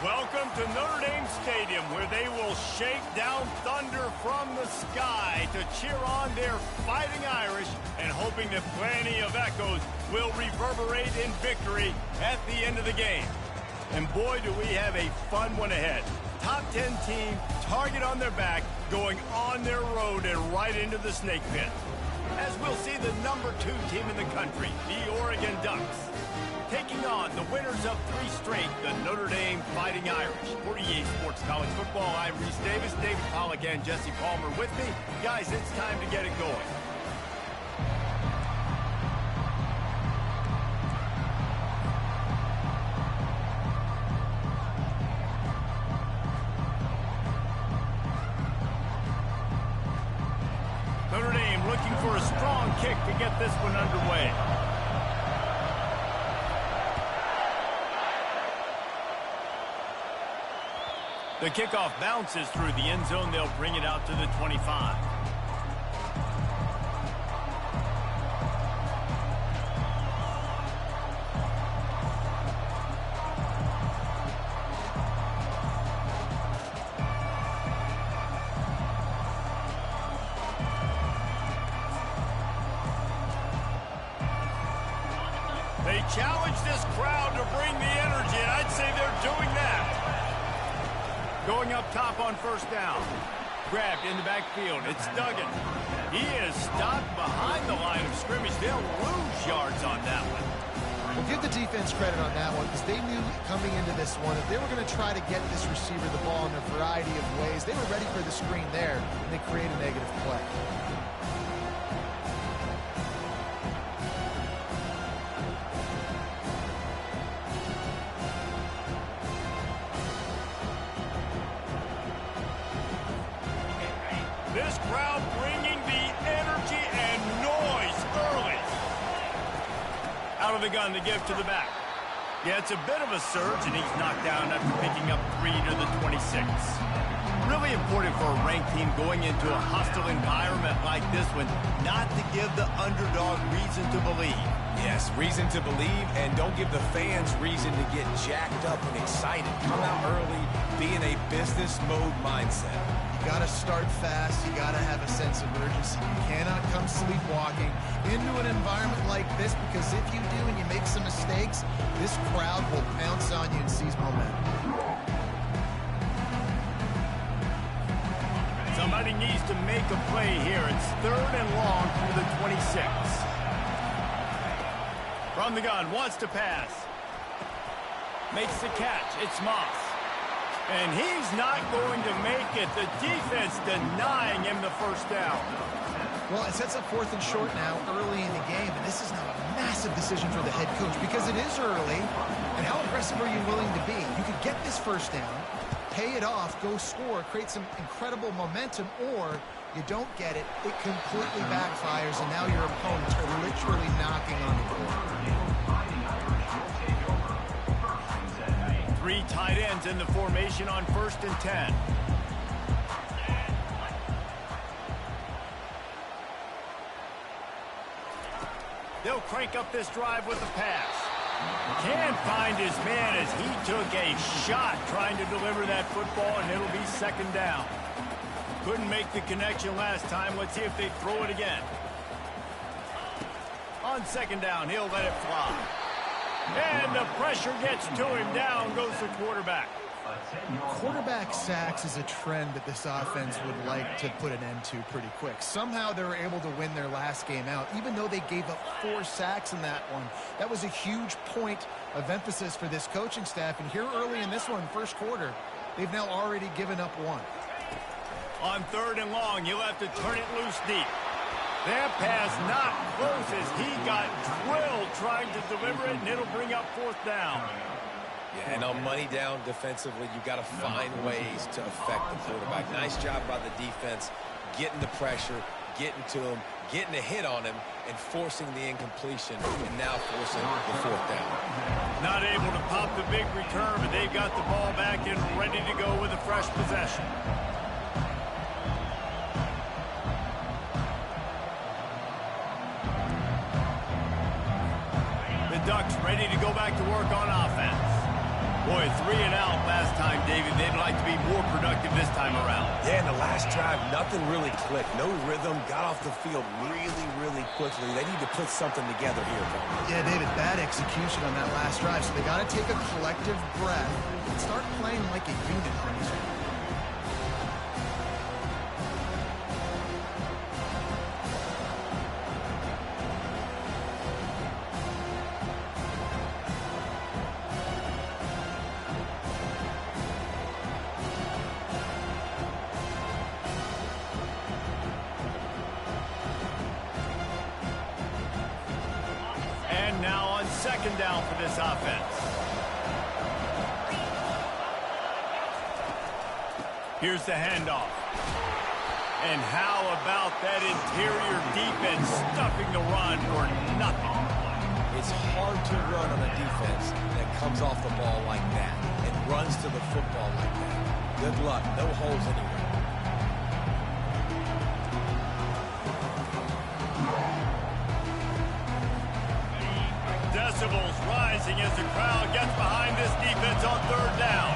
Welcome to Notre Dame Stadium, where they will shake down thunder from the sky to cheer on their Fighting Irish and hoping that plenty of echoes will reverberate in victory at the end of the game. And boy, do we have a fun one ahead. Top 10 team, target on their back, going on their road and right into the snake pit. As we'll see the number 2 team in the country, the Oregon Ducks, taking on the winners of 3 straight, the Notre Dame Fighting Irish. For EA Sports College Football, I'm Reese Davis, David Pollack, and Jesse Palmer with me. Guys, it's time to get it going. Notre Dame looking for a strong kick to get this one underway. The kickoff bounces through the end zone. They'll bring it out to the 25. They challenge this crowd to bring the energy, and I'd say they're doing that. Going up top on first down. Grabbed in the backfield. It's Duggan. He is stopped behind the line of scrimmage. They'll lose yards on that one. Well, give the defense credit on that one because they knew coming into this one if they were going to try to get this receiver the ball in a variety of ways, they were ready for the screen there, and they create a negative play. This crowd bringing the energy and noise early. Out of the gun to give to the back. Yeah, it's a bit of a surge, and he's knocked down after picking up 3 to the 26. Really important for a ranked team going into a hostile environment like this one, not to give the underdog reason to believe. Yes, reason to believe, and don't give the fans reason to get jacked up and excited. Come out early, be in a business mode mindset. You got to start fast. You got to have a sense of urgency. You cannot come sleepwalking into an environment like this because if you do and you make some mistakes, this crowd will pounce on you and seize momentum. Somebody needs to make a play here. It's 3rd and long through the 26. From the gun, wants to pass. Makes the catch. It's Moss. And he's not going to make it. The defense denying him the first down. Well, it sets up 4th and short now early in the game, and this is now a massive decision for the head coach because it is early. And how aggressive are you willing to be? You could get this first down, pay it off, go score, create some incredible momentum, or you don't get it, it completely backfires, and now your opponents are literally knocking on the door. 3 tight ends in the formation on 1st and 10. They'll crank up this drive with the pass. Can't find his man as he took a shot trying to deliver that football, and it'll be 2nd down. Couldn't make the connection last time. Let's see if they throw it again. On 2nd down, he'll let it fly. And the pressure gets to him. Down goes the quarterback. Quarterback sacks is a trend that this offense would like to put an end to pretty quick. Somehow they were able to win their last game out, even though they gave up 4 sacks in that one. That was a huge point of emphasis for this coaching staff. And here early in this one, 1st quarter, they've now already given up 1. On 3rd and long, he'll have to turn it loose deep. That pass not close as he got drilled trying to deliver it, and it'll bring up 4th down. Yeah, and on money down defensively, you've got to find ways to affect the quarterback. Nice job by the defense, getting the pressure, getting to him, getting a hit on him, and forcing the incompletion, and now forcing the 4th down. Not able to pop the big return, but they've got the ball back and ready to go with a fresh possession. Ducks ready to go back to work on offense. Boy, 3 and out last time, David. They'd like to be more productive this time around. Yeah, in the last drive, nothing really clicked. No rhythm, got off the field really quickly. They need to put something together here. Yeah, David, bad execution on that last drive. So they got to take a collective breath and start playing like a unit pretty soon. Second down for this offense. Here's the handoff. And how about that interior defense stuffing the run for nothing? It's hard to run on a defense that comes off the ball like that and runs to the football like that. Good luck. No holes anywhere. Decibels rising as the crowd gets behind this defense on third down.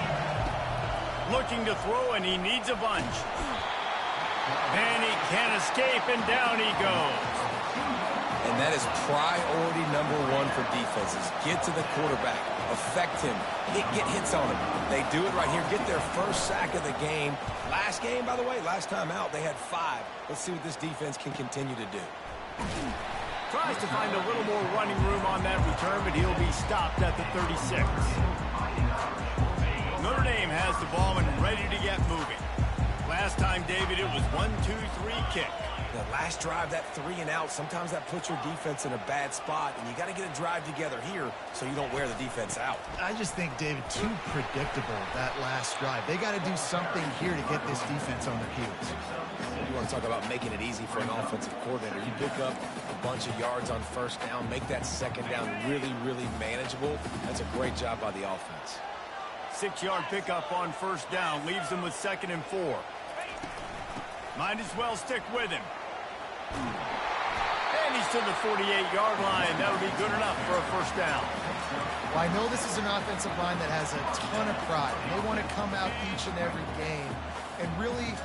Looking to throw, and he needs a bunch. And he can't escape, and down he goes. And that is priority number one for defenses. Get to the quarterback. Affect him. Get hits on him. They do it right here. Get their first sack of the game. Last game, by the way, last time out, they had 5. Let's see what this defense can continue to do. Tries to find a little more running room on that return, but he'll be stopped at the 36. Notre Dame has the ball and ready to get moving. Last time, David, it was 1-2-3 kick. The last drive, that 3 and out, sometimes that puts your defense in a bad spot, and you got to get a drive together here so you don't wear the defense out. I just think, David, too predictable, that last drive. They got to do something here to get this defense on their heels. You want to talk about making it easy for an offensive coordinator. You pick up a bunch of yards on first down, make that second down really manageable. That's a great job by the offense. 6-yard pickup on first down leaves them with 2nd and 4. Might as well stick with him. And he's to the 48-yard line. That'll be good enough for a first down. Well, I know this is an offensive line that has a ton of pride. They want to come out each and every game and really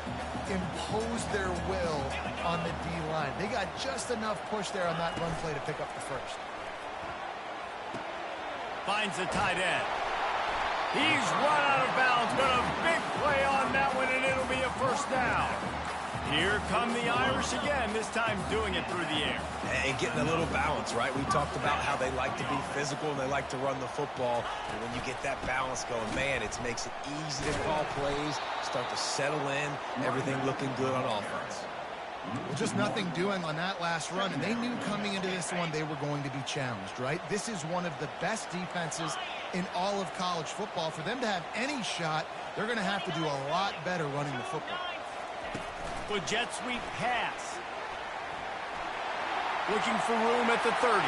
impose their will on the D-line. They got just enough push there on that run play to pick up the first. Finds the tight end. He's run out of bounds, but a big play on that one, and it'll be a first down. Here come the Irish again, this time doing it through the air. And getting a little balance, right? We talked about how they like to be physical and they like to run the football. And when you get that balance going, man, it makes it easy to call plays, start to settle in, everything looking good on offense. Well, just nothing doing on that last run, and they knew coming into this one they were going to be challenged, right? This is one of the best defenses in all of college football. For them to have any shot, they're going to have to do a lot better running the football. The jet sweep pass. Looking for room at the 30.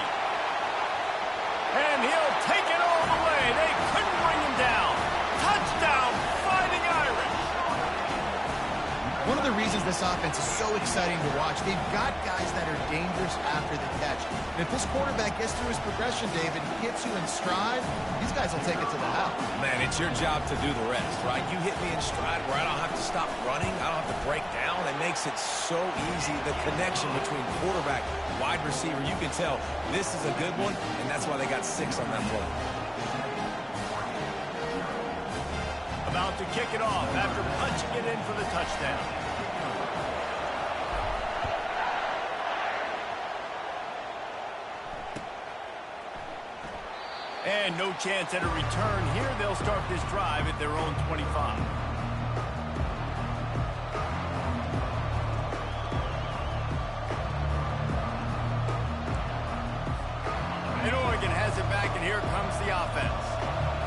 And he'll take it all the way. They couldn't bring him down. Touchdown, Fighting Irish. One of the reasons this offense is so exciting to watch, they've got guys that are dangerous after the catch. And if this quarterback gets through his progression, David, hits you in stride, these guys will take it to the house. Man, it's your job to do the rest, right? You hit me in stride where I don't have to stop running. I don't have to break down. It makes it so easy. The connection between quarterback, wide receiver, you can tell this is a good one, and that's why they got 6 on that play. About to kick it off after punching it in for the touchdown. And no chance at a return here. They'll start this drive at their own 25. And Oregon has it back, and here comes the offense.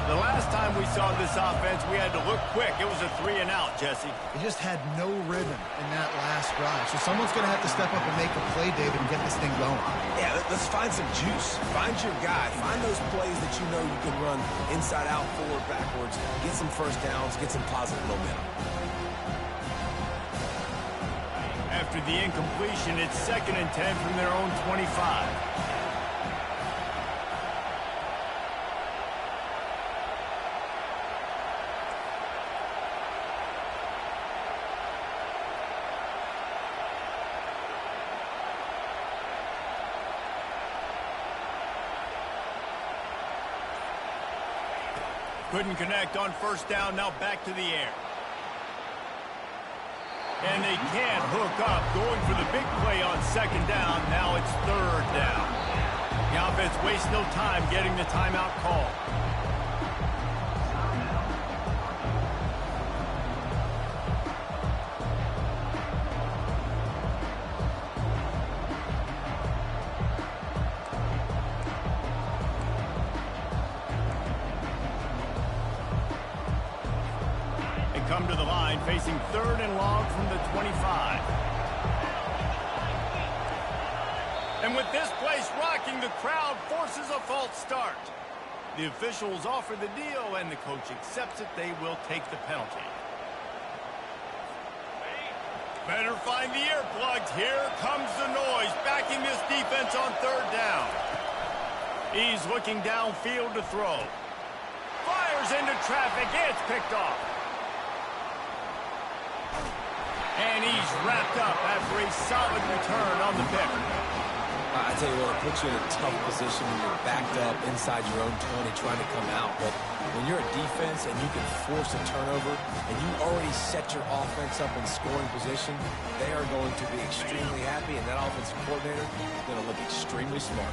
The last time we saw this offense, we had to look quick. It was a 3 and out, Jesse. They just had no rhythm in that last drive. So someone's going to have to step up and make a play, David, and get this thing going. Yeah, let's find some juice. Find your guy. Find those plays that you know you can run inside out, forward, backwards. Get some first downs. Get some positive momentum. After the incompletion, it's 2nd and 10 from their own 25. Couldn't connect on first down, now back to the air. And they can't hook up, going for the big play on second down. Now it's third down. The offense wastes no time getting the timeout call. Come to the line, facing third and long from the 25. And with this place rocking, the crowd forces a false start. The officials offer the deal, and the coach accepts it. They will take the penalty. Better find the earplugs. Here comes the noise, backing this defense on third down. He's looking downfield to throw. Fires into traffic. It's picked off. And he's wrapped up after a solid return on the pick. I tell you what, it puts you in a tough position when you're backed up inside your own 20 trying to come out. But when you're a defense and you can force a turnover and you already set your offense up in scoring position, they are going to be extremely happy, and that offensive coordinator is going to look extremely smart.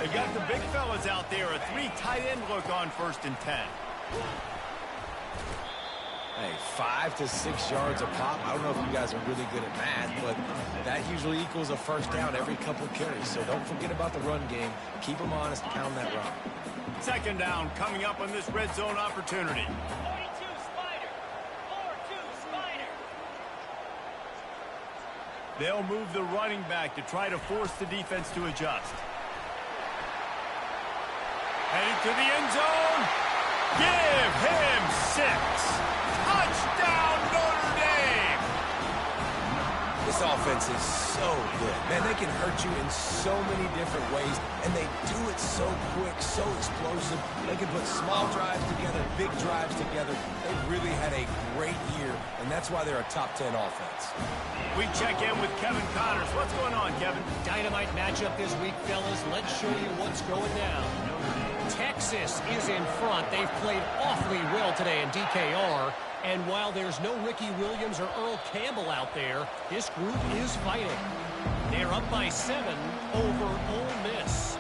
They've got the big fellas out there, a 3 tight end look on first and 10. Hey, 5 to 6 yards a pop. I don't know if you guys are really good at math, but that usually equals a first down every couple carries. So don't forget about the run game. Keep them honest, pound that rock. Second down coming up on this red zone opportunity. 42 Spider. 4-2 Spider. They'll move the running back to try to force the defense to adjust. Headed to the end zone. Give him 6. Touchdown, Notre Dame! This offense is so good. Man, they can hurt you in so many different ways, and they do it so quick, so explosive. They can put small drives together, big drives together. They really had a great year, and that's why they're a top 10 offense. We check in with Kevin Connors. What's going on, Kevin? Dynamite matchup this week, fellas. Let's show you what's going down. Texas is in front. They've played awfully well today in DKR. And while there's no Ricky Williams or Earl Campbell out there, this group is fighting. They're up by 7 over Ole Miss.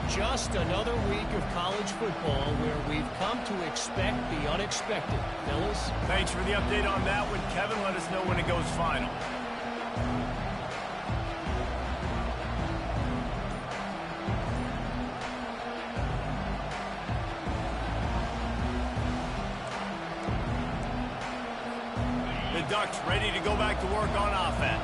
Just another week of college football where we've come to expect the unexpected. Fellas? Thanks for the update on that one, Kevin. Let us know when it goes final. Ducks ready to go back to work on offense.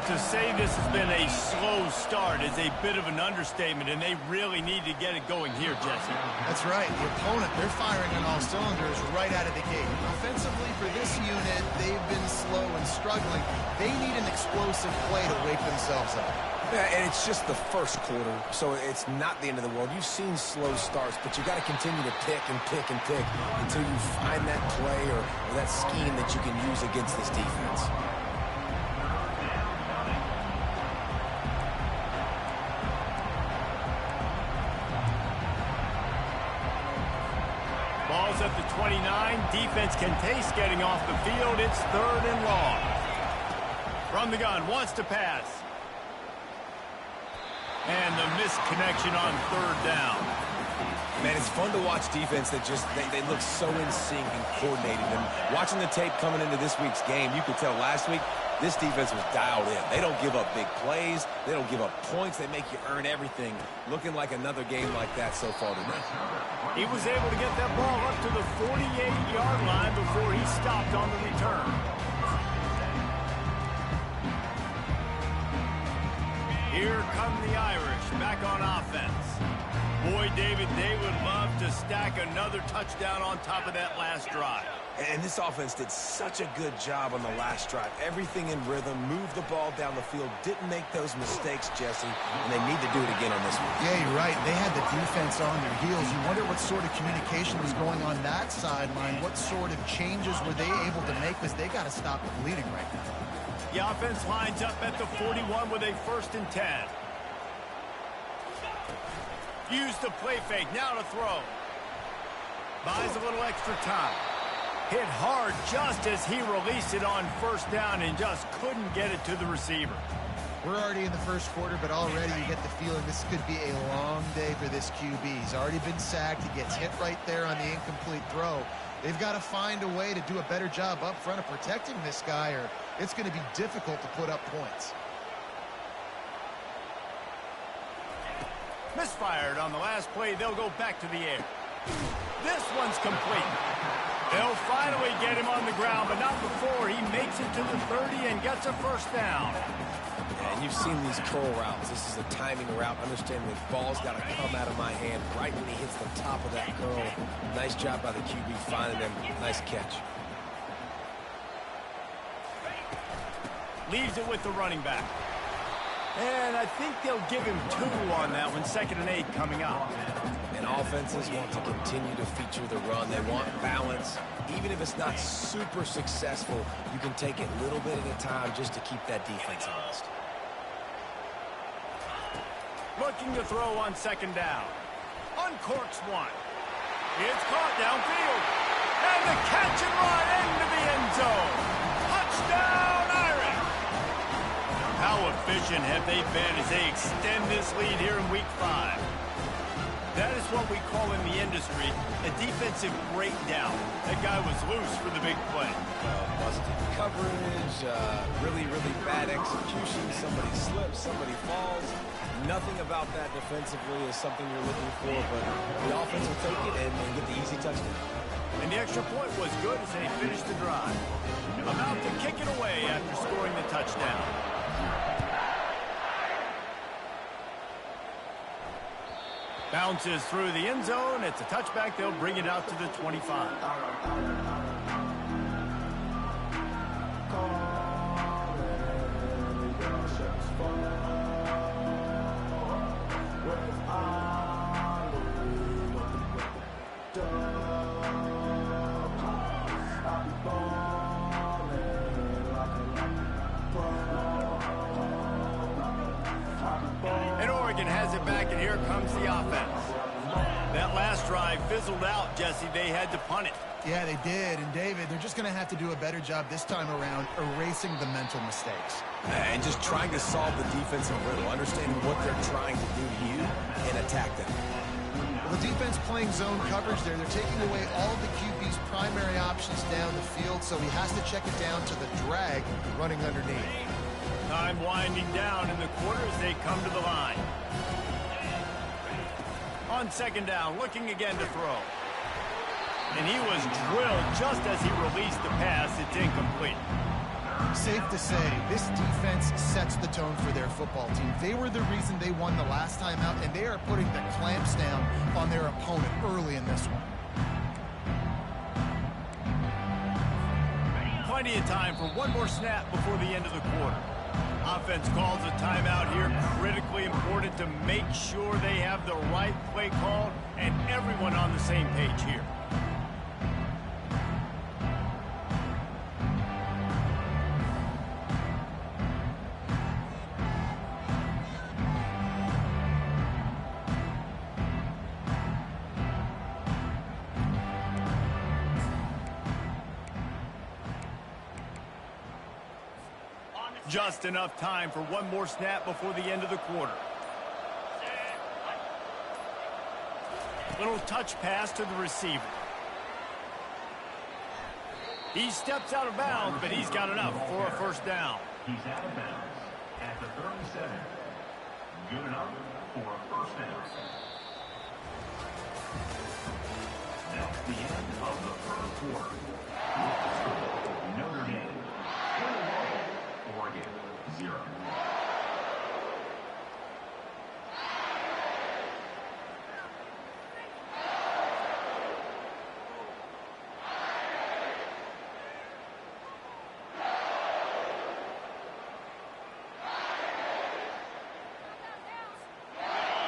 To say this has been a slow start is a bit of an understatement, and they really need to get it going here, Jesse. That's right. The opponent, they're firing on all cylinders right out of the gate. Offensively, for this unit, they've been slow and struggling. They need an explosive play to wake themselves up. Yeah, and it's just the first quarter, so it's not the end of the world. You've seen slow starts, but you got to continue to pick and pick and pick until you find that play or that scheme that you can use against this defense. Ball's at the 29. Defense can taste getting off the field. It's third and long. From the gun, wants to pass. And the missed connection on third down. Man, it's fun to watch defense that just, they look so in sync and coordinated. And watching the tape coming into this week's game, you could tell last week, this defense was dialed in. They don't give up big plays. They don't give up points. They make you earn everything. Looking like another game like that so far today. He was able to get that ball up to the 48-yard line before he stopped on the return. Here come the Irish back on offense. Boy, David, they would love to stack another touchdown on top of that last drive. And this offense did such a good job on the last drive. Everything in rhythm, moved the ball down the field, didn't make those mistakes, Jesse, and they need to do it again on this one. Yeah, you're right. They had the defense on their heels. You wonder what sort of communication was going on that sideline. What sort of changes were they able to make, because they got to stop the bleeding right now. The offense lines up at the 41 with a 1st and 10. Use the play fake. Now to throw. Buys a little extra time. Hit hard just as he released it on first down and just couldn't get it to the receiver. We're already in the first quarter, but already you get the feeling this could be a long day for this QB. He's already been sacked. He gets hit right there on the incomplete throw. They've got to find a way to do a better job up front of protecting this guy, or it's going to be difficult to put up points. Misfired on the last play. They'll go back to the air. This one's complete. They'll finally get him on the ground, but not before he makes it to the 30 and gets a first down. And you've seen these curl routes. This is a timing route. Understanding the ball's got to come out of my hand right when he hits the top of that curl. Nice job by the QB finding him. Nice catch. Leaves it with the running back. And I think they'll give him 2 on that one. 2nd and 8 coming up. And offenses want to continue to feature the run. They want balance. Even if it's not super successful, you can take it little bit at a time just to keep that defense honest. Looking to throw on 2nd down. Uncorks one. It's caught downfield. And the catch and run into the end zone. Touchdown, Irish. How efficient have they been as they extend this lead here in Week 5? That is what we call in the industry a defensive breakdown. That guy was loose for the big play. Busted coverage, really bad execution. Somebody slips, somebody falls. Nothing about that defensively is something you're looking for, but the offense will take it and get the easy touchdown. And the extra point was good as they finished the drive. About to kick it away after scoring the touchdown. Bounces through the end zone. It's a touchback. They'll bring it out to the 25. And Oregon has it back, and here comes the offense. That last drive fizzled out, Jesse. They had to punt it. Yeah, they did. And, David, they're just going to have to do a better job this time around erasing the mental mistakes. And just trying to solve the defensive riddle, understanding what they're trying to do to you and attack them. Well, the defense playing zone coverage there. They're taking away all of the QB's primary options down the field, so he has to check it down to the drag running underneath. Time winding down in the quarter as they come to the line. On 2nd down, looking again to throw. And he was drilled just as he released the pass. It's incomplete. Safe to say, this defense sets the tone for their football team. They were the reason they won the last time out, and they are putting the clamps down on their opponent early in this one. Plenty of time for one more snap before the end of the quarter. Offense calls a timeout here. Critically important to make sure they have the right play called and everyone on the same page here. Just enough time for one more snap before the end of the quarter. Little touch pass to the receiver. He steps out of bounds, but he's got enough for a first down. He's out of bounds at the 37. Good enough for a first down. That's the end of the first quarter. Notre Dame 21, Oregon 0.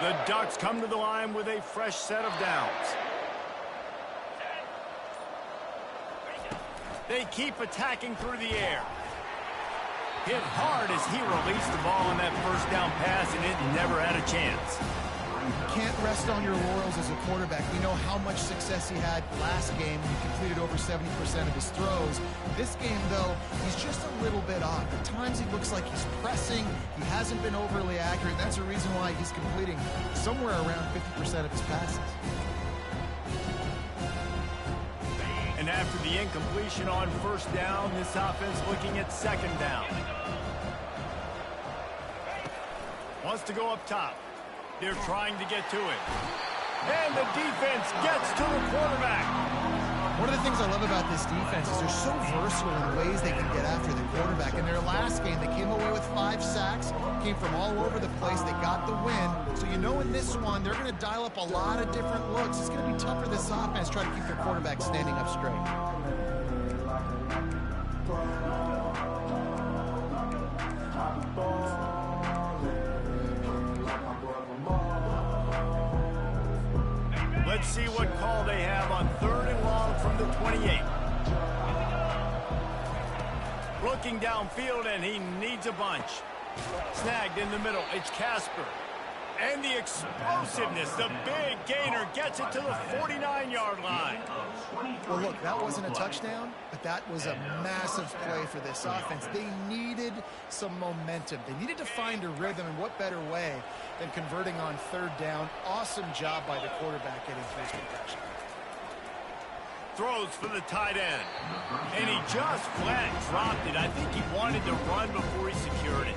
The Ducks come to the line with a fresh set of downs. They keep attacking through the air. Hit hard as he released the ball on that first down pass, and it never had a chance. Can't rest on your laurels as a quarterback. We know how much success he had last game. He completed over 70% of his throws. This game, though, he's just a little bit off. At times he looks like he's pressing. He hasn't been overly accurate. That's a reason why he's completing somewhere around 50% of his passes. And after the incompletion on first down, this offense looking at second down. Wants to go up top. They're trying to get to it. And the defense gets to the quarterback. One of the things I love about this defense is they're so versatile in the ways they can get after the quarterback. In their last game, they came away with 5 sacks, came from all over the place. They got the win. So you know in this one, they're going to dial up a lot of different looks. It's going to be tough for this offense trying to keep their quarterback standing up straight. Let's see what call they have on 3rd and long from the 28. Looking downfield, and he needs a bunch. Snagged in the middle. It's Casper. And the explosiveness, the big gainer, gets it to the 49-yard line. Well, look, that wasn't a touchdown, but that was a massive play for this offense. They needed some momentum. They needed to find a rhythm, and what better way than converting on 3rd down. Awesome job by the quarterback getting through his progression. Throws for the tight end. And he just flat dropped it. I think he wanted to run before he secured it.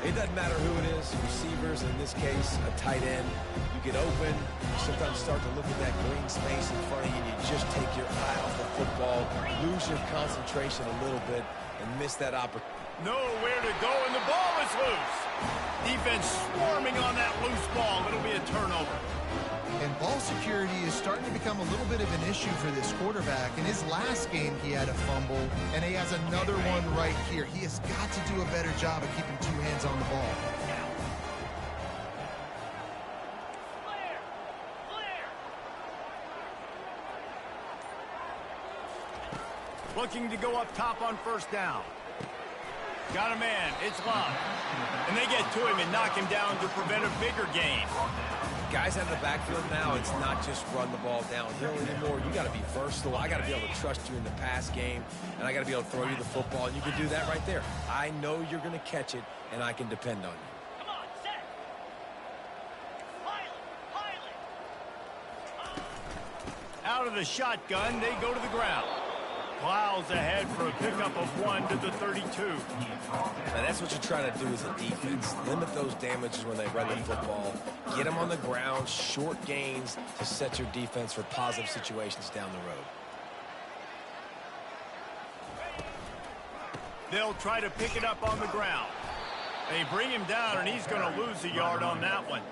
It doesn't matter who it is, receivers, in this case, a tight end. You get open, you sometimes start to look at that green space in front of you, and you just take your eye off the football, lose your concentration a little bit, and miss that opportunity. Nowhere to go, and the ball is loose. Defense swarming on that loose ball. It'll be a turnover. And ball security is starting to become a little bit of an issue for this quarterback. In his last game, he had a fumble, and he has another one right here. He has got to do a better job of keeping 2 hands on the ball. Looking to go up top on first down. Got a man. It's Love. And they get to him and knock him down to prevent a bigger gain. Guys out of the backfield now, it's not just run the ball downhill anymore. You got to be versatile. I got to be able to trust you in the pass game, and I got to be able to throw you the football, and you can do that right there. I know you're going to catch it, and I can depend on you. Come on, set. Pilot. Out of the shotgun, they go to the ground. Plows ahead for a pickup of 1 to the 32. Now that's what you try to do as a defense. Limit those damages when they run the football. Get them on the ground, short gains to set your defense for positive situations down the road. They'll try to pick it up on the ground. They bring him down, and he's going to lose a yard on that one.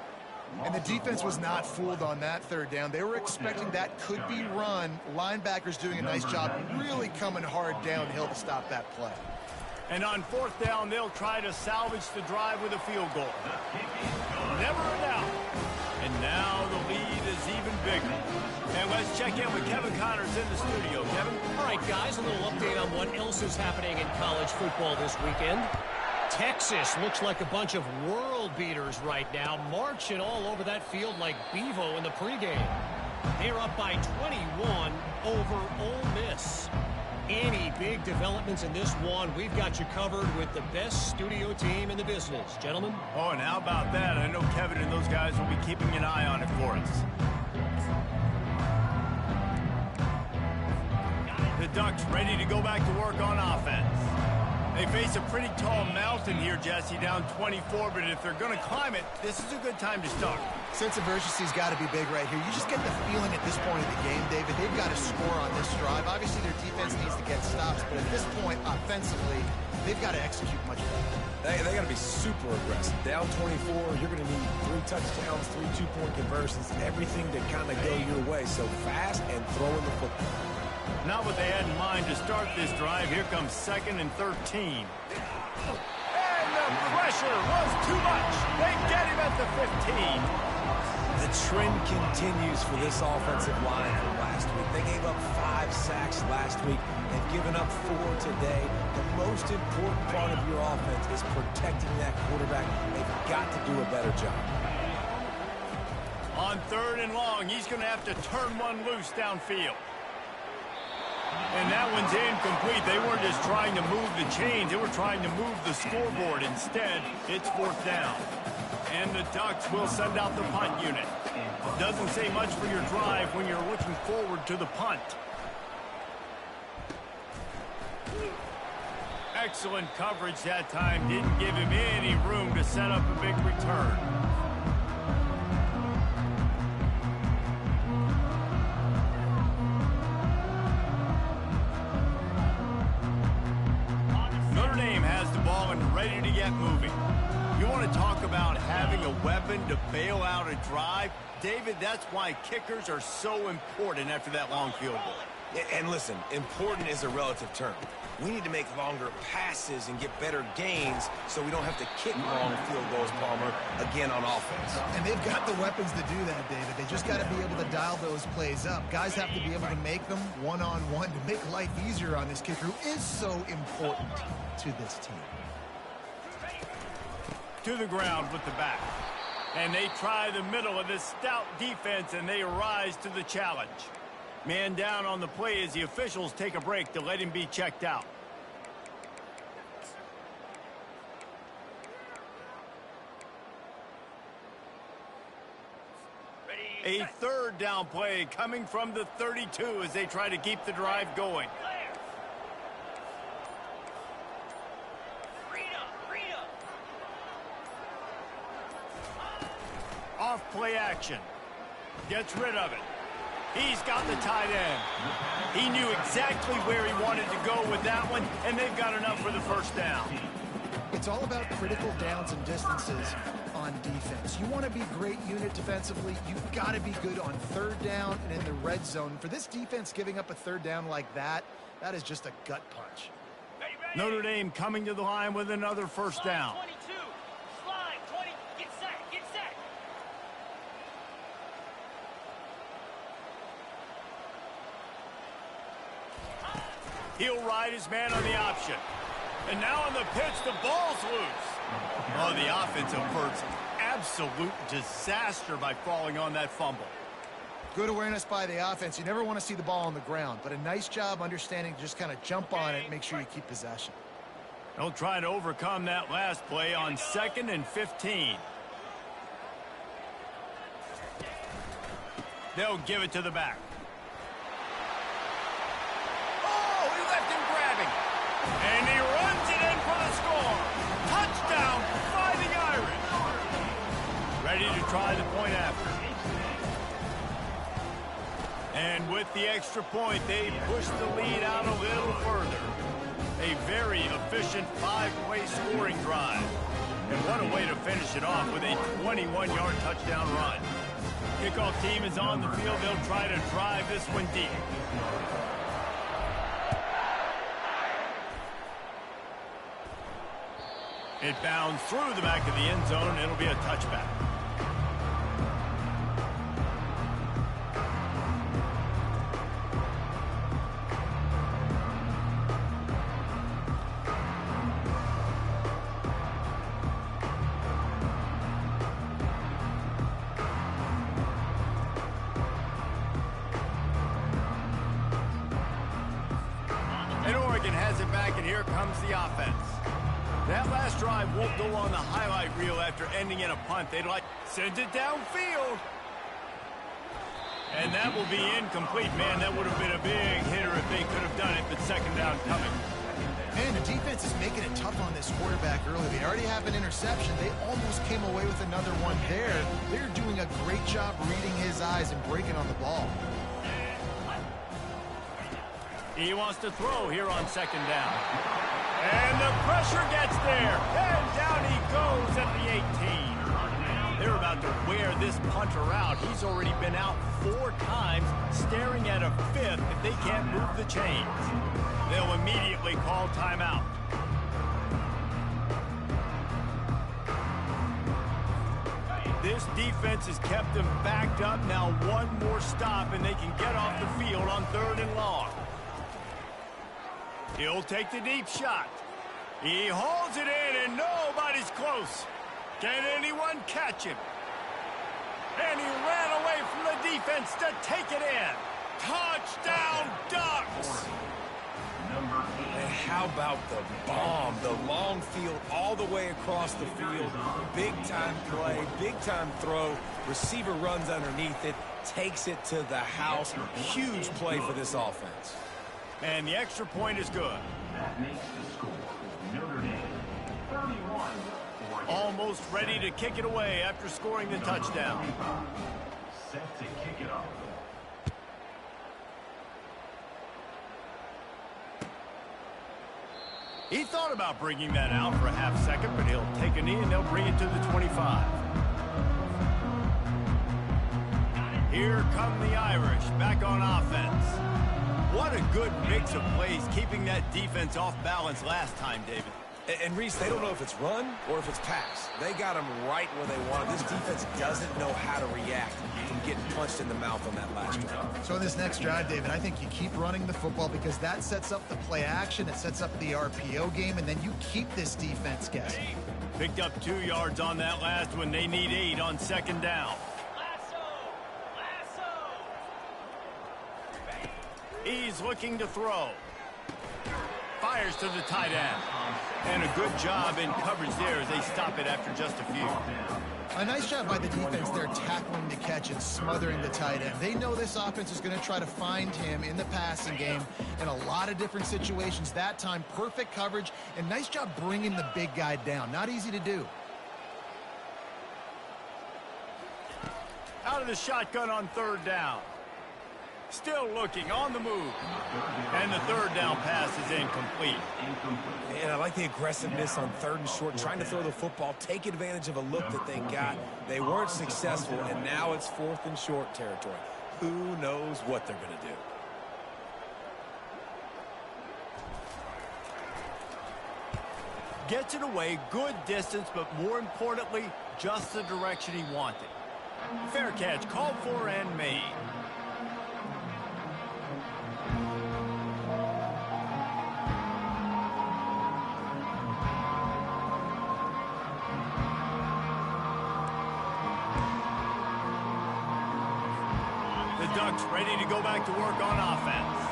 And the defense was not fooled on that 3rd down. They were expecting that could be run. Linebackers doing a nice job really coming hard downhill to stop that play. And on 4th down, they'll try to salvage the drive with a field goal. Never a doubt. And now the lead is even bigger. And let's check in with Kevin Connors in the studio. Kevin? All right, guys, a little update on what else is happening in college football this weekend. Texas looks like a bunch of world beaters right now, marching all over that field like Bevo in the pregame. They're up by 21 over Ole Miss. Any big developments in this one, we've got you covered with the best studio team in the business. Gentlemen? Oh, and how about that? I know Kevin and those guys will be keeping an eye on it for us. The Ducks ready to go back to work on offense. They face a pretty tall mountain here, Jesse, down 24, but if they're going to climb it, this is a good time to start. Sense of urgency's got to be big right here. You just get the feeling at this point of the game, David, they've got to score on this drive. Obviously, their defense needs to get stops, but at this point, offensively, they've got to execute much better. They got to be super aggressive. Down 24, you're going to need 3 touchdowns, 3 two-point conversions, everything to kind of go your way. So fast and throwing the football. Not what they had in mind to start this drive. Here comes 2nd and 13. And the pressure was too much. They get him at the 15. The trend continues for this offensive line from last week. They gave up 5 sacks last week. They've given up 4 today. The most important part of your offense is protecting that quarterback. They've got to do a better job. On 3rd and long, he's going to have to turn one loose downfield. And that one's incomplete. They weren't just trying to move the chains. They were trying to move the scoreboard. Instead, it's 4th down. And the Ducks will send out the punt unit. Doesn't say much for your drive when you're looking forward to the punt. Excellent coverage that time. Didn't give him any room to set up a big return. Notre Dame has the ball and ready to get moving. You want to talk about having a weapon to bail out a drive? David, that's why kickers are so important after that long field goal. And listen, important is a relative term. We need to make longer passes and get better gains so we don't have to kick long field goals, Palmer, again on offense. And they've got the weapons to do that, David. They just got to be able to dial those plays up. Guys have to be able to make them one-on-one to make life easier on this kicker, who is so important to this team. To the ground with the back. And they try the middle of this stout defense, and they rise to the challenge. Man down on the play as the officials take a break to let him be checked out. A 3rd down play coming from the 32 as they try to keep the drive going. Off play action. Gets rid of it. He's got the tight end. He knew exactly where he wanted to go with that one, and they've got enough for the 1st down. It's all about critical downs and distances on defense. You want to be a great unit defensively. You've got to be good on 3rd down and in the red zone. For this defense, giving up a 3rd down like that, that is just a gut punch. Notre Dame coming to the line with another 1st down. He'll ride his man on the option. And now on the pitch, the ball's loose. Oh, the offense averts absolute disaster by falling on that fumble. Good awareness by the offense. You never want to see the ball on the ground, but a nice job understanding to just kind of jump on it and make sure you keep possession. They'll try to overcome that last play on 2nd and 15. They'll give it to the back. And he runs it in for the score. Touchdown, Fighting Irish. Ready to try the point after. And with the extra point, they push the lead out a little further. A very efficient 5-play scoring drive. And what a way to finish it off with a 21-yard touchdown run. Kickoff team is on the field. They'll try to drive this one deep. It bounds through the back of the end zone. It'll be a touchback. And Oregon has it back, and here comes the offense. That last drive won't go on the highlight reel after ending in a punt. They'd like send it downfield. And that will be incomplete. Man, that would have been a big hitter if they could have done it, but 2nd down coming. Man, the defense is making it tough on this quarterback early. They already have an interception. They almost came away with another one there. They're doing a great job reading his eyes and breaking on the ball. He wants to throw here on 2nd down. And the pressure gets there. And down he goes at the 18. They're about to wear this punter out. He's already been out 4 times, staring at a 5th if they can't move the chains. They'll immediately call timeout. This defense has kept them backed up. Now one more stop, and they can get off the field on 3rd and long. He'll take the deep shot. He hauls it in, and nobody's close. Can anyone catch him? And he ran away from the defense to take it in. Touchdown, Ducks! And how about the bomb? The long field all the way across the field. Big-time play, big-time throw. Receiver runs underneath it, takes it to the house. Huge play for this offense. And the extra point is good. That makes the score Notre Dame 31. Almost ready to kick it away after scoring the touchdown. Set to kick it off. He thought about bringing that out for a half second, but he'll take a knee and they'll bring it to the 25. Here come the Irish back on offense. What a good mix of plays, keeping that defense off balance last time, David. And Reese, they don't know if it's run or if it's pass. They got them right where they want it. This defense doesn't know how to react from getting punched in the mouth on that last drive. So in this next drive, David, I think you keep running the football because that sets up the play action, it sets up the RPO game, and then you keep this defense guessing. Picked up 2 yards on that last one. They need 8 on second down. He's looking to throw. Fires to the tight end. And a good job in coverage there as they stop it after just a few. A nice job by the defense there tackling the catch and smothering the tight end. They know this offense is going to try to find him in the passing game in a lot of different situations. That time, perfect coverage and nice job bringing the big guy down. Not easy to do. Out of the shotgun on third down. Still looking on the move. And the third down pass is incomplete. And I like the aggressiveness on third and short, trying to throw the football, take advantage of a look that they got. They weren't successful, and now it's fourth and short territory. Who knows what they're going to do? Gets it away, good distance, but more importantly, just the direction he wanted. Fair catch, called for and made. Ducks ready to go back to work on offense.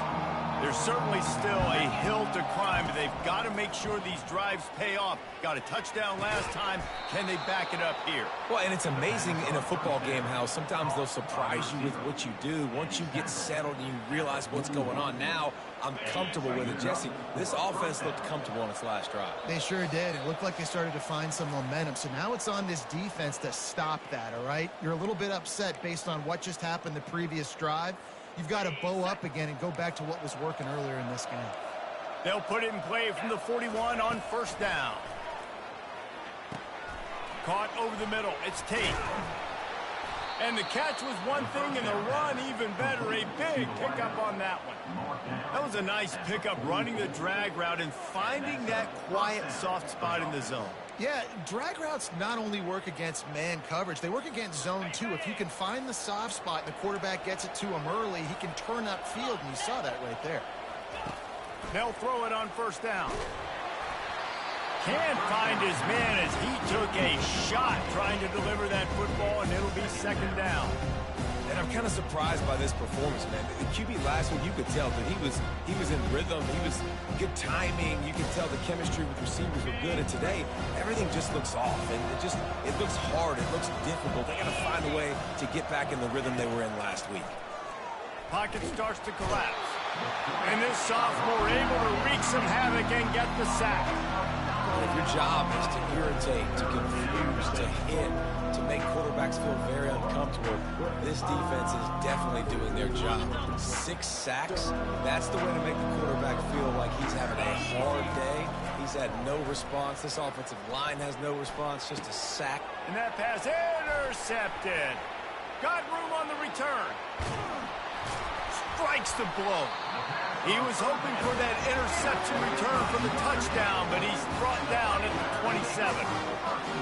There's certainly still a hill to climb, but they've got to make sure these drives pay off. Got a touchdown last time. Can they back it up here? Well, and it's amazing in a football game how sometimes they'll surprise you with what you do. Once you get settled and you realize what's going on, now I'm comfortable with it. Jesse, this offense looked comfortable on its last drive. They sure did. It looked like they started to find some momentum. So now it's on this defense to stop that, all right? You're a little bit upset based on what just happened the previous drive. You've got to bow up again and go back to what was working earlier in this game. They'll put it in play from the 41 on first down. Caught over the middle. It's Tate. And the catch was one thing, and the run even better. A big pickup on that one. That was a nice pickup, running the drag route and finding that quiet, soft spot in the zone. Yeah, drag routes not only work against man coverage, they work against zone too. If you can find the soft spot and the quarterback gets it to him early, he can turn upfield, and you saw that right there. They'll throw it on first down. Can't find his man as he took a shot trying to deliver that football, and it'll be second down. And I'm kind of surprised by this performance, man. The QB last week, you could tell that he was in rhythm. He was good timing. You could tell the chemistry with receivers were good. And today, everything just looks off. And it looks hard. It looks difficult. They got to find a way to get back in the rhythm they were in last week. Pocket starts to collapse. And this sophomore able to wreak some havoc and get the sack. If your job is to irritate, to confuse, to hit, to make quarterbacks feel very uncomfortable, this defense is definitely doing their job. 6 sacks, that's the way to make the quarterback feel like he's having a hard day. He's had no response. This offensive line has no response, just a sack. And that pass intercepted. Got room on the return. Strikes the blow. He was hoping for that interception return from the touchdown, but he's brought down at the 27.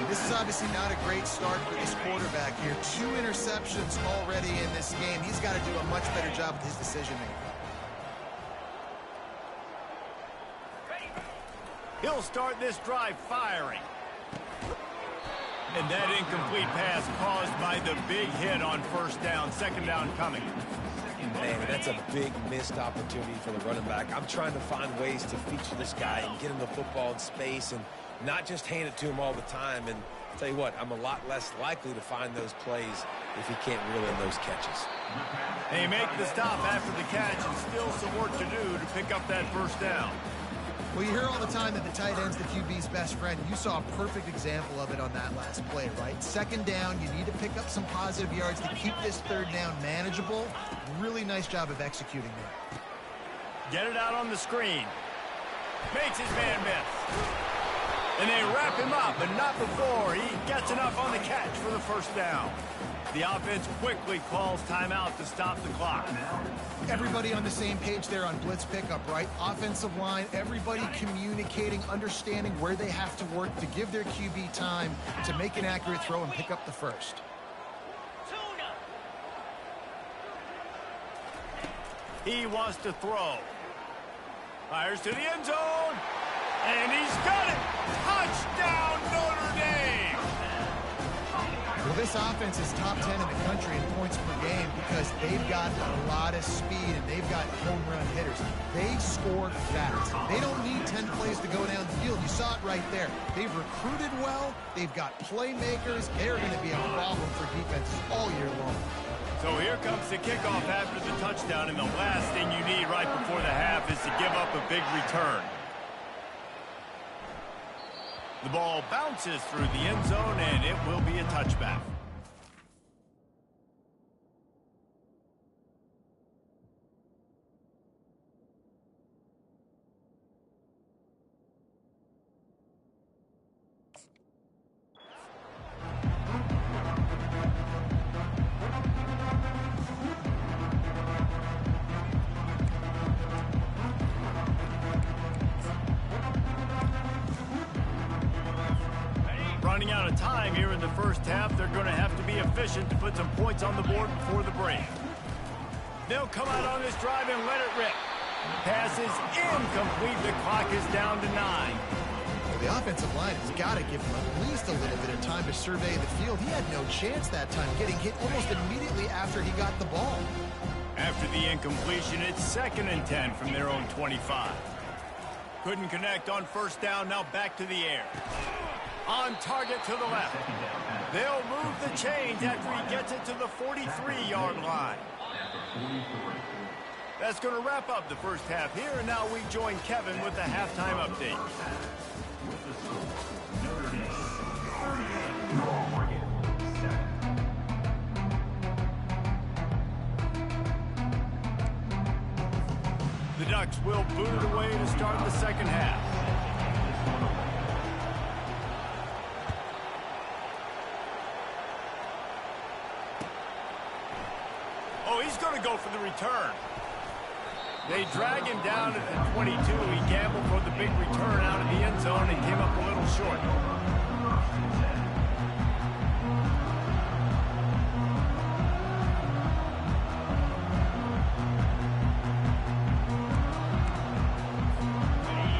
This is obviously not a great start for this quarterback here. 2 interceptions already in this game. He's got to do a much better job with his decision-making. He'll start this drive firing. And that incomplete pass caused by the big hit on first down, second down coming. Man, that's a big missed opportunity for the running back. I'm trying to find ways to feature this guy and get him the football in space and not just hand it to him all the time. And I'll tell you what, I'm a lot less likely to find those plays if he can't reel in those catches. They make the stop after the catch and still some work to do to pick up that first down. Well, you hear all the time that the tight end's the QB's best friend. You saw a perfect example of it on that last play, right? Second down, you need to pick up some positive yards to keep this third down manageable. Really nice job of executing there. Get it out on the screen. Makes his man miss. And they wrap him up, but not before he gets enough on the catch for the first down. The offense quickly calls timeout to stop the clock. Everybody on the same page there on blitz pickup, right? Offensive line, everybody communicating, understanding where they have to work to give their QB time to make an accurate throw and pick up the first. He wants to throw. Fires to the end zone. And he's got it. Touchdown, Notre Dame. Well, this offense is top 10 in the country in points per game because they've got a lot of speed and they've got home run hitters. They score fast. They don't need 10 plays to go down the field. You saw it right there. They've recruited well. They've got playmakers. They're going to be a problem for defenses all year long. So here comes the kickoff after the touchdown, and the last thing you need right before the half is to give up a big return. The ball bounces through the end zone, and it will be a touchback. Running out of time here in the first half, they're going to have to be efficient to put some points on the board before the break. They'll come out on this drive and let it rip. Pass is incomplete. The clock is down to 9. Well, the offensive line has got to give him at least a little bit of time to survey the field. He had no chance that time, getting hit almost immediately after he got the ball. After the incompletion, it's 2nd and 10 from their own 25. Couldn't connect on first down. Now back to the air. On target to the left. They'll move the chains after he gets it to the 43-yard line. That's going to wrap up the first half here, and now we join Kevin with the halftime update. The Ducks will boot it away to start the second half. Oh, he's going to go for the return. They drag him down at the 22. He gambled for the big return out of the end zone and came up a little short.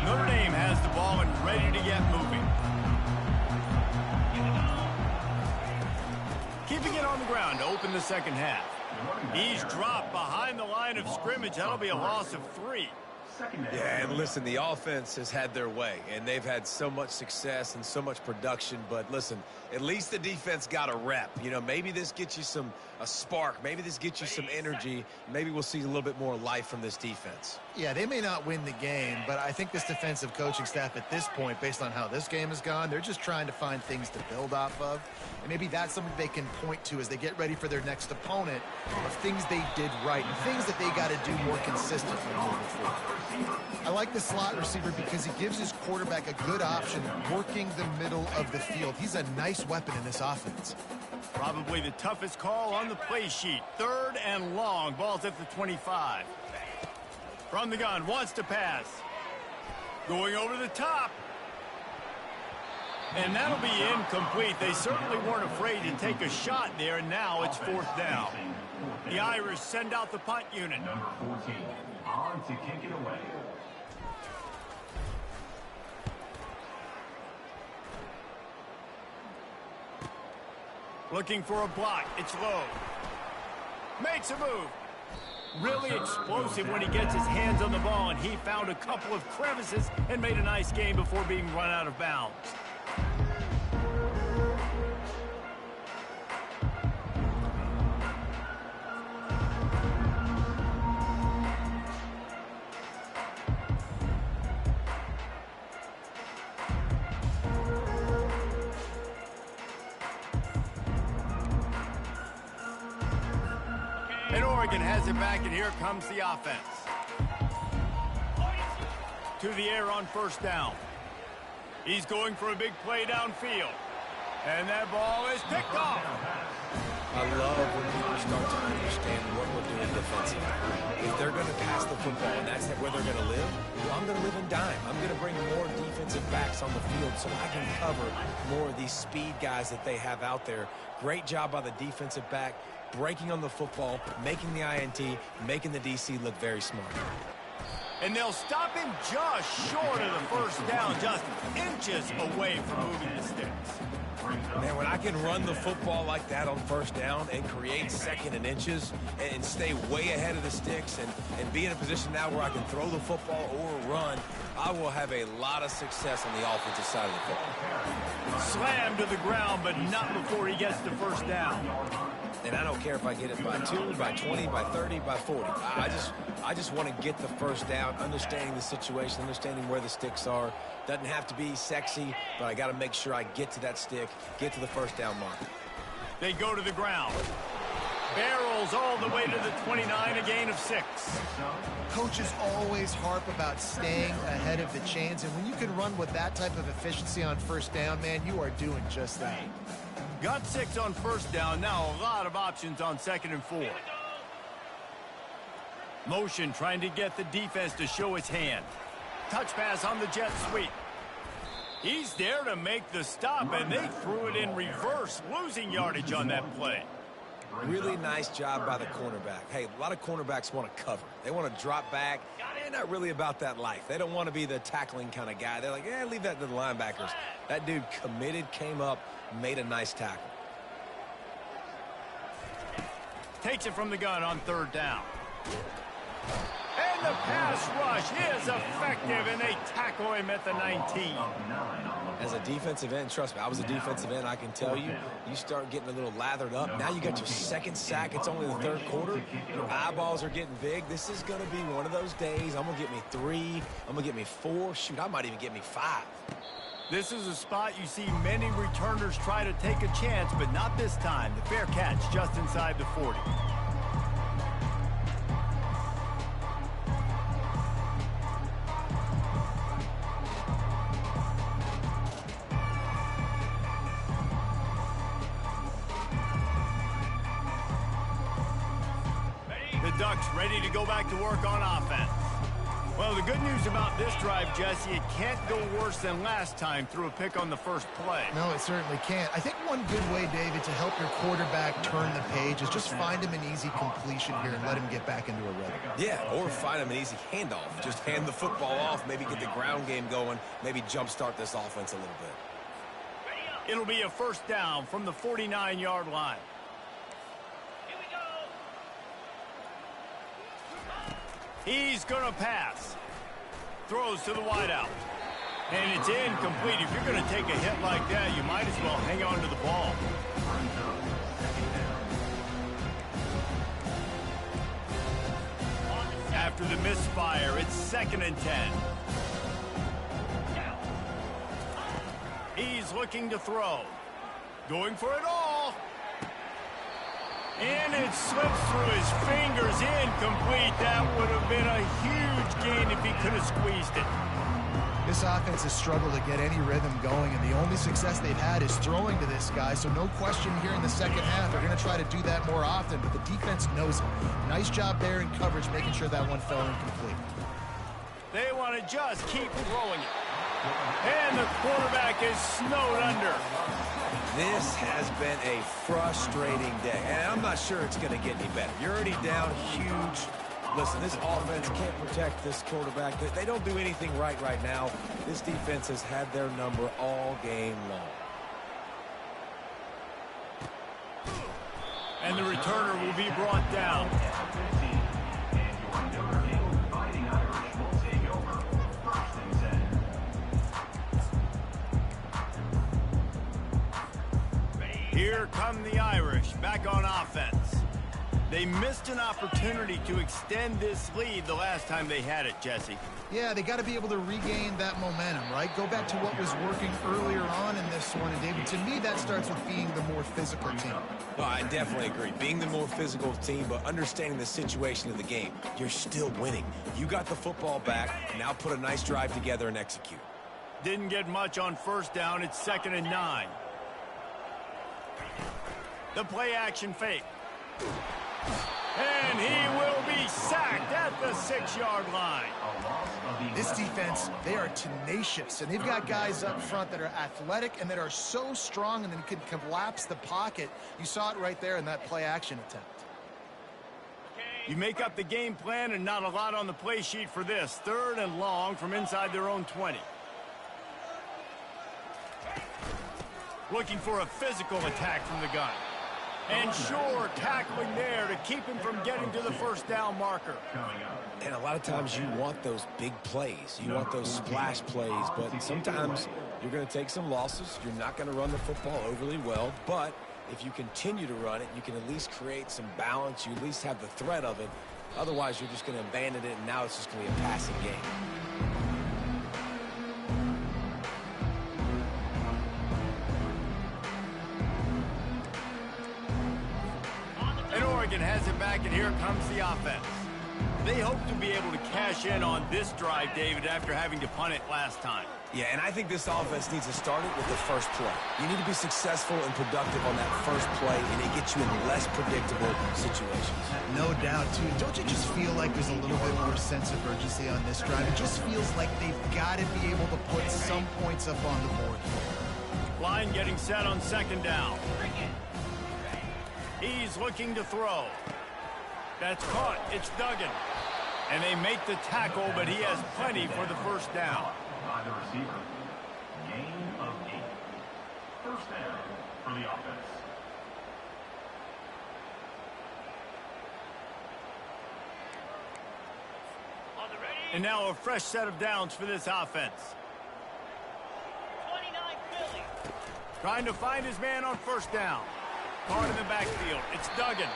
Notre Dame has the ball and ready to get moving. Keeping it on the ground to open the second half. He's dropped behind the line of scrimmage. That'll be a loss of 3. Yeah, and listen, the offense has had their way, and they've had so much success and so much production. But listen, at least the defense got a rep. You know, maybe this gets you a spark. Maybe this gets you some energy. Maybe we'll see a little bit more life from this defense. Yeah, they may not win the game, but I think this defensive coaching staff at this point, based on how this game has gone, they're just trying to find things to build off of. And maybe that's something they can point to as they get ready for their next opponent of things they did right and things that they got to do more consistently moving forward. I like the slot receiver because he gives his quarterback a good option working the middle of the field. He's a nice weapon in this offense. Probably the toughest call on the play sheet. 3rd and long. Ball's at the 25. From the gun, wants to pass. Going over the top. And that'll be incomplete. They certainly weren't afraid to take a shot there, and now it's 4th down. The Irish send out the punt unit. Number 14, on to kick it away. Looking for a block. It's low. Makes a move. Really explosive when he gets his hands on the ball, and he found a couple of crevices and made a nice game before being run out of bounds. And Oregon has it back, and here comes the offense. To the air on first down. He's going for a big play downfield. And that ball is picked off. I love when people start to understand what we're doing defensively. If they're going to pass the football and that's where they're going to live, well, I'm going to live in dime. I'm going to bring more defensive backs on the field so I can cover more of these speed guys that they have out there. Great job by the defensive back, breaking on the football, making the INT, making the DC look very smart. And they'll stop him just short of the first down, just inches away from moving the sticks. Man, when I can run the football like that on first down and create second and inches and stay way ahead of the sticks and be in a position now where I can throw the football or run, I will have a lot of success on the offensive side of the football. Slammed to the ground, but not before he gets the first down. And I don't care if I get it by 2, by 20, by 30, by 40. I just want to get the first down, understanding the situation, understanding where the sticks are. Doesn't have to be sexy, but I got to make sure I get to that stick, get to the first down mark. They go to the ground. Barrels all the way to the 29, a gain of 6. Coaches always harp about staying ahead of the chains, and when you can run with that type of efficiency on first down, man, you are doing just that. Got 6 on first down. Now a lot of options on 2nd and 4. Motion trying to get the defense to show its hand. Touch pass on the jet sweep. He's there to make the stop, and they threw it in reverse, losing yardage on that play. Really nice job by the cornerback. Hey, a lot of cornerbacks want to cover. They want to drop back. They're not really about that life. They don't want to be the tackling kind of guy. They're like, yeah, leave that to the linebackers. That dude committed, came up, made a nice tackle. Takes it from the gun on 3rd down. And the pass rush is effective, and they tackle him at the 19. As a defensive end, trust me, I was a defensive end, I can tell you, you start getting a little lathered up. Now you got your 2nd sack. It's only the 3rd quarter. Your eyeballs are getting big. This is going to be one of those days. I'm going to get me 3. I'm going to get me 4. Shoot, I might even get me 5. This is a spot you see many returners try to take a chance, but not this time. The fair catch just inside the 40. The Ducks ready to go back to work on offense. Well, the good news about this drive, Jesse, it can't go worse than last time through a pick on the first play. No, it certainly can't. I think one good way, David, to help your quarterback turn the page is just find him an easy completion here and let him get back into a rhythm. Yeah, or find him an easy handoff. Just hand the football off, maybe get the ground game going, maybe jumpstart this offense a little bit. It'll be a first down from the 49-yard line. He's going to pass. Throws to the wideout. And it's incomplete. If you're going to take a hit like that, you might as well hang on to the ball. After the misfire, it's 2nd and 10. He's looking to throw. Going for it all. And it slips through his fingers, incomplete. That would have been a huge gain if he could have squeezed it. This offense has struggled to get any rhythm going, and the only success they've had is throwing to this guy. So no question here in the 2nd half, they're going to try to do that more often, but the defense knows it. Nice job there in coverage, making sure that one fell incomplete. They want to just keep throwing it. And the quarterback is snowed under. This has been a frustrating day, and I'm not sure it's going to get any better. You're already down huge. Listen, this offense can't protect this quarterback. They don't do anything right now. This defense has had their number all game long. And the returner will be brought down. And your Notre Dame Fighting Irish will take over. 1st and 10. Here come the Irish back on offense. They missed an opportunity to extend this lead the last time they had it, Jesse. Yeah, they got to be able to regain that momentum, right? Go back to what was working earlier on in this one. And, David, to me, that starts with being the more physical team. Oh, I definitely agree. Being the more physical team, but understanding the situation of the game. You're still winning. You got the football back. Now put a nice drive together and execute. Didn't get much on 1st down. It's 2nd and 9. The play action fake. And he will be sacked at the 6-yard line. This defense, they are tenacious, and they've got guys up front that are athletic and that are so strong and then can collapse the pocket. You saw it right there in that play action attempt. You make up the game plan and not a lot on the play sheet for this. 3rd and long from inside their own 20. Looking for a physical attack from the gun. And sure, tackling there to keep him from getting to the 1st down marker. And a lot of times you want those big plays. You want those splash plays, but sometimes you're going to take some losses. You're not going to run the football overly well, but if you continue to run it, you can at least create some balance. You at least have the threat of it. Otherwise, you're just going to abandon it, and now it's just going to be a passing game. Has it back, and here comes the offense. They hope to be able to cash in on this drive, David, after having to punt it last time. Yeah, and I think this offense needs to start it with the first play. You need to be successful and productive on that first play, and it gets you in less predictable situations. No doubt, too. Don't you just feel like there's a little bit more sense of urgency on this drive? It just feels like they've got to be able to put some points up on the board. Line getting set on 2nd down. He's looking to throw. That's caught. It's Duggan. And they make the tackle, but he has plenty for the 1st down. By the receiver. Gain of 8. 1st down for the offense. And now a fresh set of downs for this offense. 29 Philly. Trying to find his man on 1st down. Caught in the backfield. It's Duggan.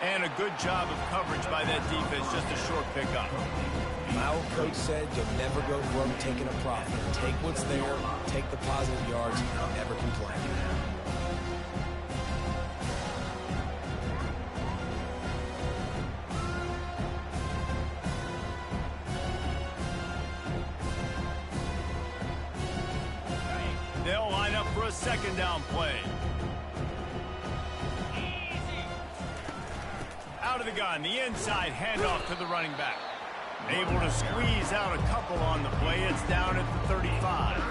And a good job of coverage by that defense. Just a short pickup. My old coach said you'll never go broke taking a profit. Take what's there, take the positive yards, and never complain. They'll line up for a 2nd down play. Out of the gun, the inside handoff to the running back. Able to squeeze out a couple on the play. It's down at the 35.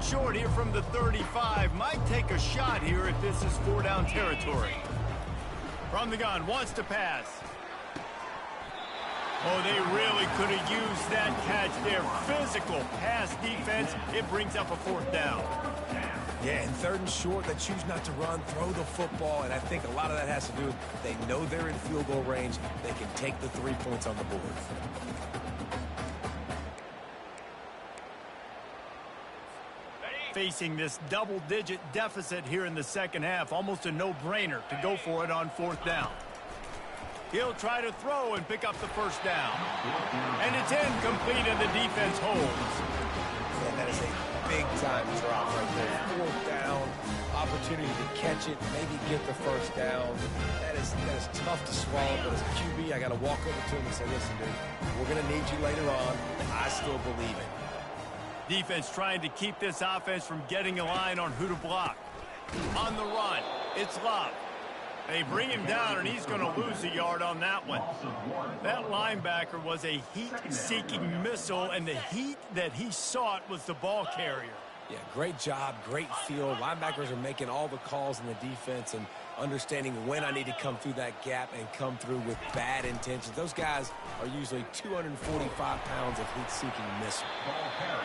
Short here from the 35. Might take a shot here if this is 4 down territory. From the gun, wants to pass. Oh, they really could have used that catch there. Physical pass defense. It brings up a 4th down. Yeah, and 3rd and short, they choose not to run, throw the football, and I think a lot of that has to do with they know they're in field goal range. They can take the 3 points on the board. Facing this double-digit deficit here in the 2nd half, almost a no-brainer to go for it on 4th down. He'll try to throw and pick up the 1st down. And it's incomplete, and the defense holds. And that is a big-time drop right there. 4th down, opportunity to catch it, maybe get the 1st down. That is tough to swallow, but as a QB, I got to walk over to him and say, listen, dude, we're going to need you later on. I still believe it. Defense trying to keep this offense from getting a line on who to block. On the run, it's Love. They bring him down, and he's going to lose a yard on that one. That linebacker was a heat-seeking missile, and the heat that he sought was the ball carrier. Yeah, great job, great feel. Linebackers are making all the calls in the defense and understanding when I need to come through that gap and come through with bad intentions. Those guys are usually 245 pounds of heat-seeking missile.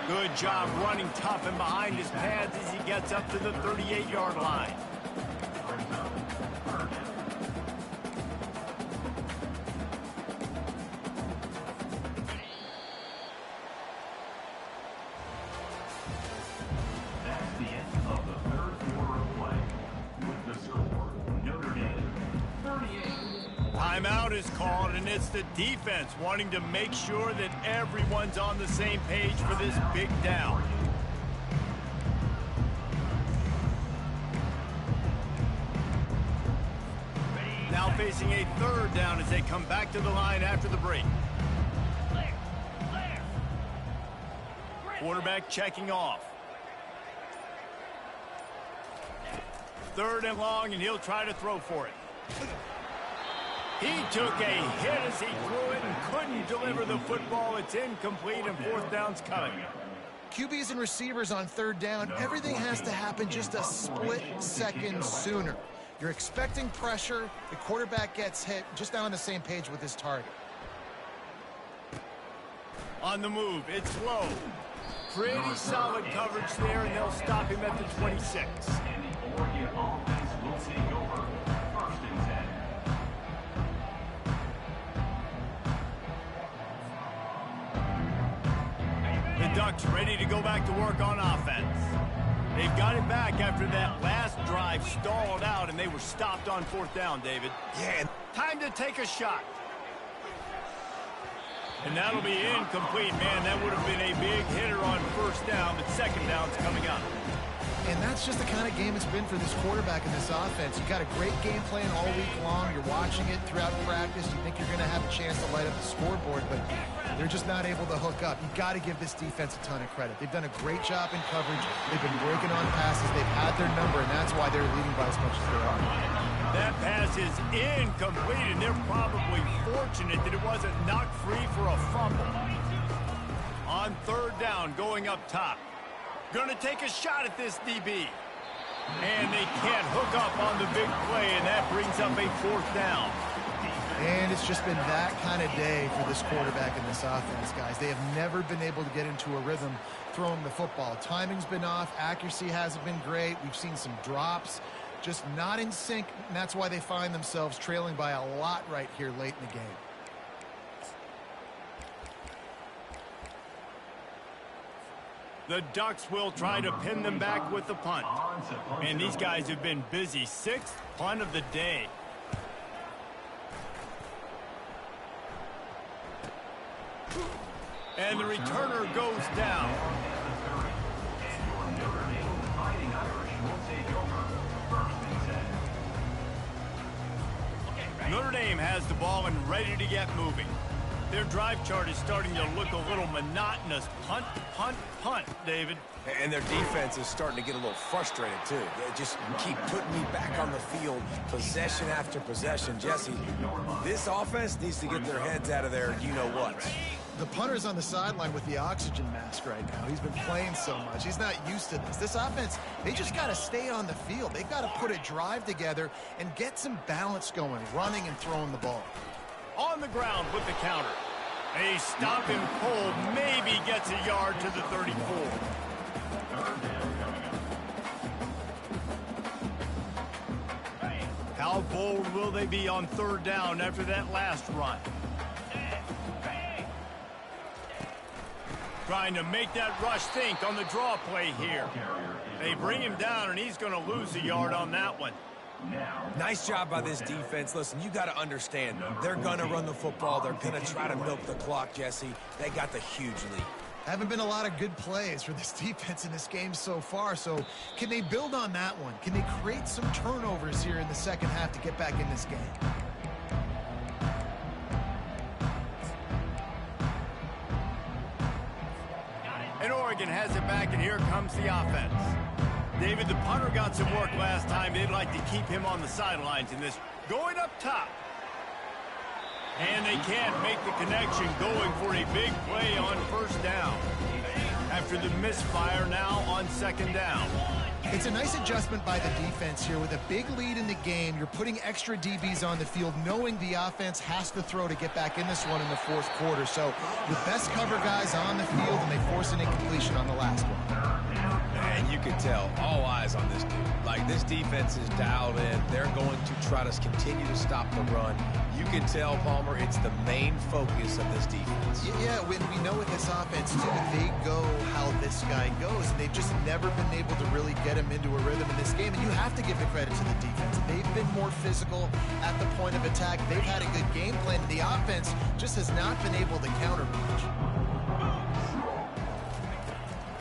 Good job running tough and behind his pads as he gets up to the 38-yard line. Timeout is called, and it's the defense wanting to make sure that everyone's on the same page for this big down. Now facing a third down as they come back to the line after the break. Quarterback checking off. Third and long, and he'll try to throw for it. He took a hit as he threw it and couldn't deliver the football. It's incomplete, and fourth down's coming. QBs and receivers on third down, everything has to happen just a split second sooner. You're expecting pressure, the quarterback gets hit, just now on the same page with his target. On the move, it's low. Pretty solid coverage there, and they'll stop him at the 26. And the Oregon offense will take over. First and 10. The Ducks ready to go back to work on offense. They've got it back after that last drive stalled out, and they were stopped on fourth down, David. Yeah. Time to take a shot. And that'll be incomplete. Man, that would have been a big hitter on first down, but second down's coming up. And that's just the kind of game it's been for this quarterback in this offense. You've got a great game plan all week long. You're watching it throughout practice. You think you're going to have a chance to light up the scoreboard, but they're just not able to hook up. You've got to give this defense a ton of credit. They've done a great job in coverage. They've been breaking on passes. They've had their number, and that's why they're leading by as much as they are. That pass is incomplete, and they're probably fortunate that it wasn't knocked free for a fumble. On third down, going up top. Going to take a shot at this DB. And they can't hook up on the big play, and that brings up a fourth down. And it's just been that kind of day for this quarterback in this offense, guys. They have never been able to get into a rhythm throwing the football. Timing's been off. Accuracy hasn't been great. We've seen some drops. Just not in sync, and that's why they find themselves trailing by a lot right here late in the game. The Ducks will try to pin them back with the punt. And these guys have been busy. Sixth punt of the day. And the returner goes down. Notre Dame has the ball and ready to get moving. Their drive chart is starting to look a little monotonous. Punt, punt, punt, David. And their defense is starting to get a little frustrated, too. They just keep putting me back on the field, possession after possession. Jesse, this offense needs to get their heads out of there, you-know-what. The punter's on the sideline with the oxygen mask right now. He's been playing so much. He's not used to this. This offense, they just got to stay on the field. They've got to put a drive together and get some balance going, running and throwing the ball. On the ground with the counter. A stop him cold, maybe gets a yard to the 34. How bold will they be on third down after that last run? Trying to make that rush think on the draw play here. They bring him down, and he's going to lose a yard on that one. Nice job by this defense. Listen, you got to understand, they're going to run the football. They're going to try to milk the clock, Jesse. They got the huge lead. Haven't been a lot of good plays for this defense in this game so far, so can they build on that one? Can they create some turnovers here in the second half to get back in this game? And Oregon has it back, and here comes the offense. David, the punter got some work last time. They'd like to keep him on the sidelines in this. Going up top. And they can't make the connection, going for a big play on first down. After the misfire now on second down. It's a nice adjustment by the defense here. With a big lead in the game, you're putting extra DBs on the field, knowing the offense has to throw to get back in this one in the fourth quarter. So the best cover guys on the field, and they force an incompletion on the last one. And you can tell, all eyes on this dude. Like, this defense is dialed in. They're going to try to continue to stop the run. You can tell, Palmer, it's the main focus of this defense. Yeah, when we know with this offense, too, they go how this guy goes, and they've just never been able to really get him into a rhythm in this game, and you have to give the credit to the defense. They've been more physical at the point of attack. They've had a good game plan, and the offense just has not been able to counterpunch.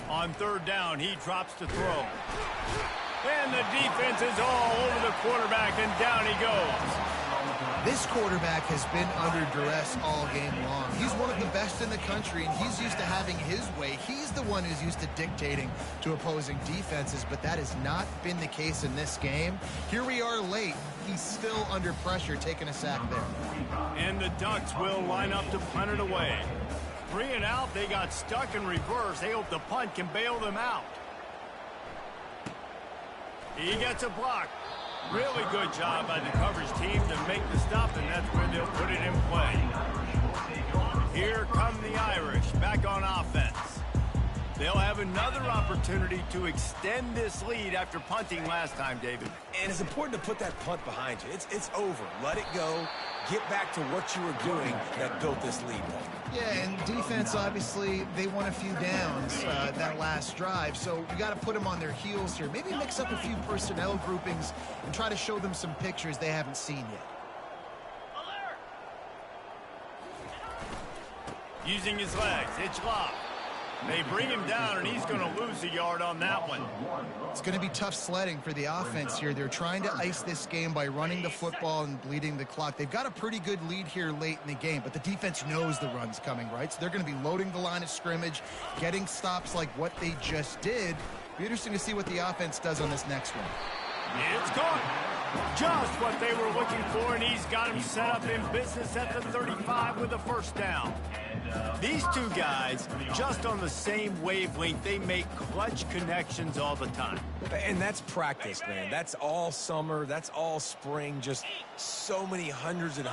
On third down, he drops to throw. And the defense is all over the quarterback, and down he goes. This quarterback has been under duress all game long. He's one of the best in the country, and he's used to having his way. He's the one who's used to dictating to opposing defenses, but that has not been the case in this game. Here we are late. He's still under pressure, taking a sack there. And the Ducks will line up to punt it away. 3 and out, they got stuck in reverse. They hope the punt can bail them out. He gets a block. Really good job by the coverage team to make the stop, and that's where they'll put it in play. Here come the Irish back on offense. They'll have another opportunity to extend this lead after punting last time, David. And it's important to put that punt behind you. It's over. Let it go. Get back to what you were doing that built this lead. Yeah, and defense, obviously, they won a few downs that last drive, so you got to put them on their heels here. Maybe mix up a few personnel groupings and try to show them some pictures they haven't seen yet. Using his legs, it's Ncaa. They bring him down, and he's going to lose a yard on that one. It's going to be tough sledding for the offense here. They're trying to ice this game by running the football and bleeding the clock. They've got a pretty good lead here late in the game, but the defense knows the run's coming, right? So they're going to be loading the line of scrimmage, getting stops like what they just did. Be interesting to see what the offense does on this next one. It's gone. Just what they were looking for, and he's got him set up in business at the 35 with a first down. These two guys, just on the same wavelength, they make clutch connections all the time. And that's practice, man. That's all summer. That's all spring. Just so many hundreds and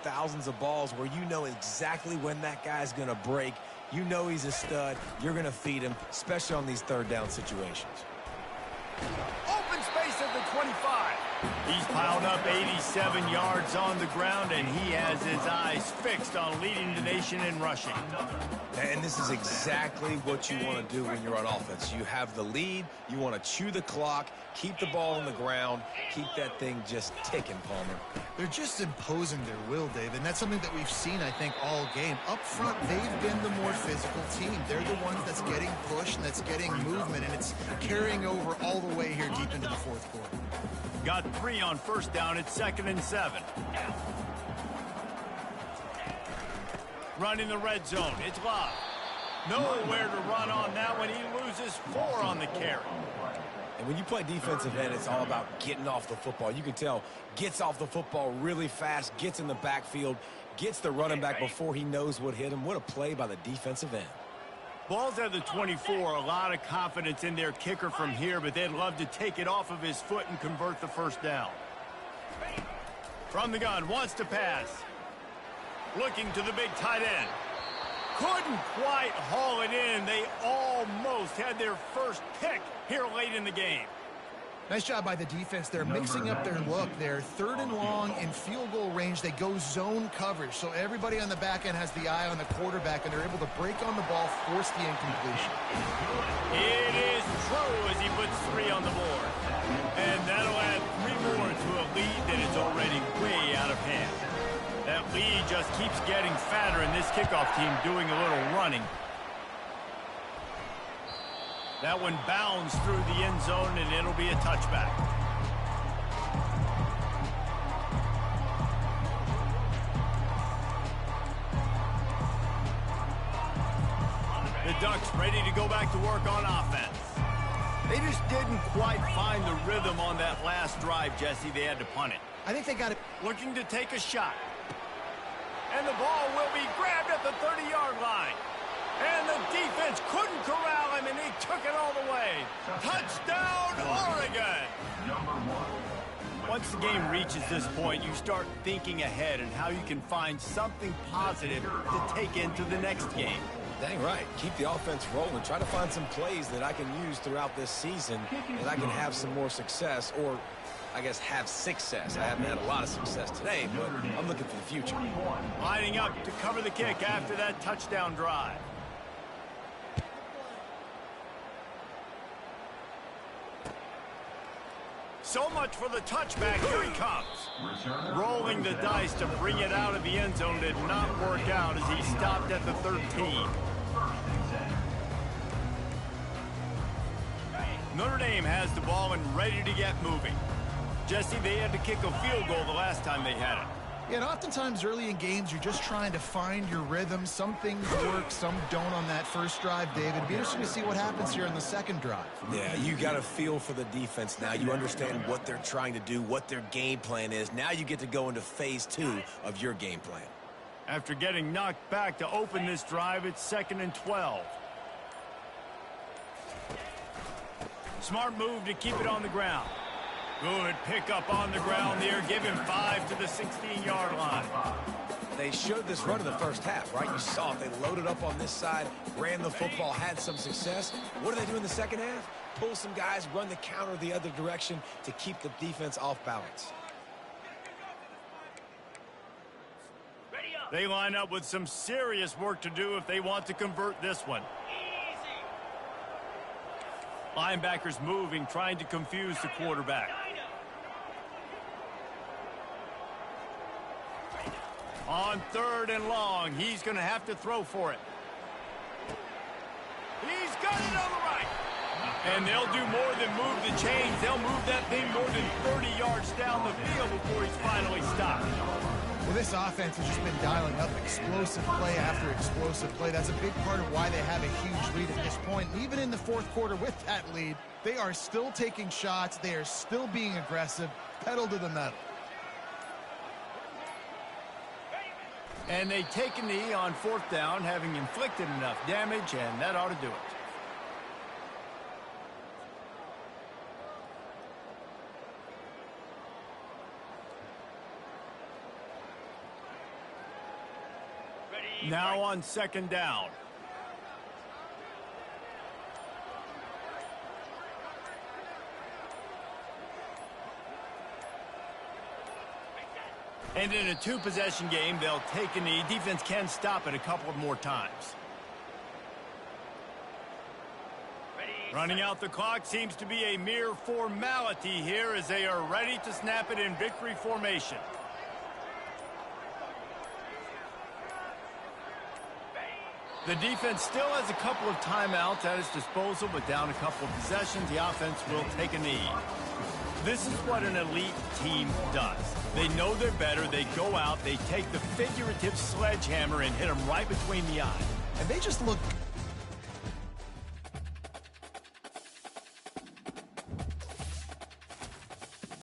thousands of balls where you know exactly when that guy's going to break. You know he's a stud. You're going to feed him, especially on these third down situations. Open space at the 25. He's piled up 87 yards on the ground, and he has his eyes fixed on leading the nation in rushing. And this is exactly what you want to do when you're on offense. You have the lead. You want to chew the clock, keep the ball on the ground, keep that thing just ticking, Palmer. They're just imposing their will, Dave, and that's something that we've seen, I think, all game. Up front, they've been the more physical team. They're the ones that's getting pushed and that's getting movement, and it's carrying over all the way here deep into the fourth quarter. Got 3 on first down. It's 2nd and 7. Running the red zone. It's Ncaa. Nowhere to run on that one. He loses 4 on the carry. And when you play defensive end, it's all about getting off the football. You can tell, gets off the football really fast, gets in the backfield, gets the running back before he knows what hit him. What a play by the defensive end. Ball's at the 24. A lot of confidence in their kicker from here, but they'd love to take it off of his foot and convert the first down. From the gun, wants to pass. Looking to the big tight end. Couldn't quite haul it in. They almost had their first pick here late in the game. Nice job by the defense. They're mixing up their look. They're 3rd and long in field goal range. They go zone coverage, so everybody on the back end has the eye on the quarterback, and they're able to break on the ball, force the incompletion. It is true as he puts 3 on the board. And that'll add 3 more to a lead that is already way out of hand. That lead just keeps getting fatter, and this kickoff team doing a little running. That one bounds through the end zone, and it'll be a touchback. The Ducks ready to go back to work on offense. They just didn't quite find the rhythm on that last drive, Jesse. They had to punt it. I think they got it. Looking to take a shot. And the ball will be grabbed at the 30-yard line. And the defense couldn't corral him, and he took it all the way. Touchdown, Oregon! Once the game reaches this point, you start thinking ahead and how you can find something positive to take into the next game. Dang right. Keep the offense rolling. Try to find some plays that I can use throughout this season that I can have some more success, or I guess have success. I haven't had a lot of success today, but I'm looking for the future. Lining up to cover the kick after that touchdown drive. So much for the touchback. Here he comes. Rolling the dice to bring it out of the end zone did not work out as he stopped at the 13. Notre Dame has the ball and ready to get moving. Jesse, they had to kick a field goal the last time they had it. Yeah, and oftentimes early in games, you're just trying to find your rhythm. Some things work, some don't on that first drive, David. It'd be interesting to see what happens here in the second drive. Yeah, you got a feel for the defense now. You understand what they're trying to do, what their game plan is. Now you get to go into phase 2 of your game plan. After getting knocked back to open this drive, it's 2nd and 12. Smart move to keep it on the ground. Good pickup on the ground there. Give him 5 to the 16-yard line. They showed this run in the first half, right? You saw it. They loaded up on this side, ran the football, had some success. What do they do in the second half? Pull some guys, run the counter the other direction to keep the defense off balance. They line up with some serious work to do if they want to convert this one. Linebackers moving, trying to confuse the quarterback. On 3rd and long, he's going to have to throw for it. He's got it on the right. And they'll do more than move the chains. They'll move that thing more than 30 yards down the field before he's finally stopped. Well, this offense has just been dialing up explosive play after explosive play. That's a big part of why they have a huge lead at this point. And even in the fourth quarter with that lead, they are still taking shots. They are still being aggressive, pedal to the metal. And they take a knee on 4th down, having inflicted enough damage, and that ought to do it. Now on 2nd down. And in a 2-possession game, they'll take a knee. Defense can stop it a couple of more times. Running out the clock seems to be a mere formality here as they are ready to snap it in victory formation. The defense still has a couple of timeouts at its disposal, but down a couple of possessions, the offense will take a knee. This is what an elite team does. They know they're better. They go out, they take the figurative sledgehammer and hit them right between the eyes. And they just look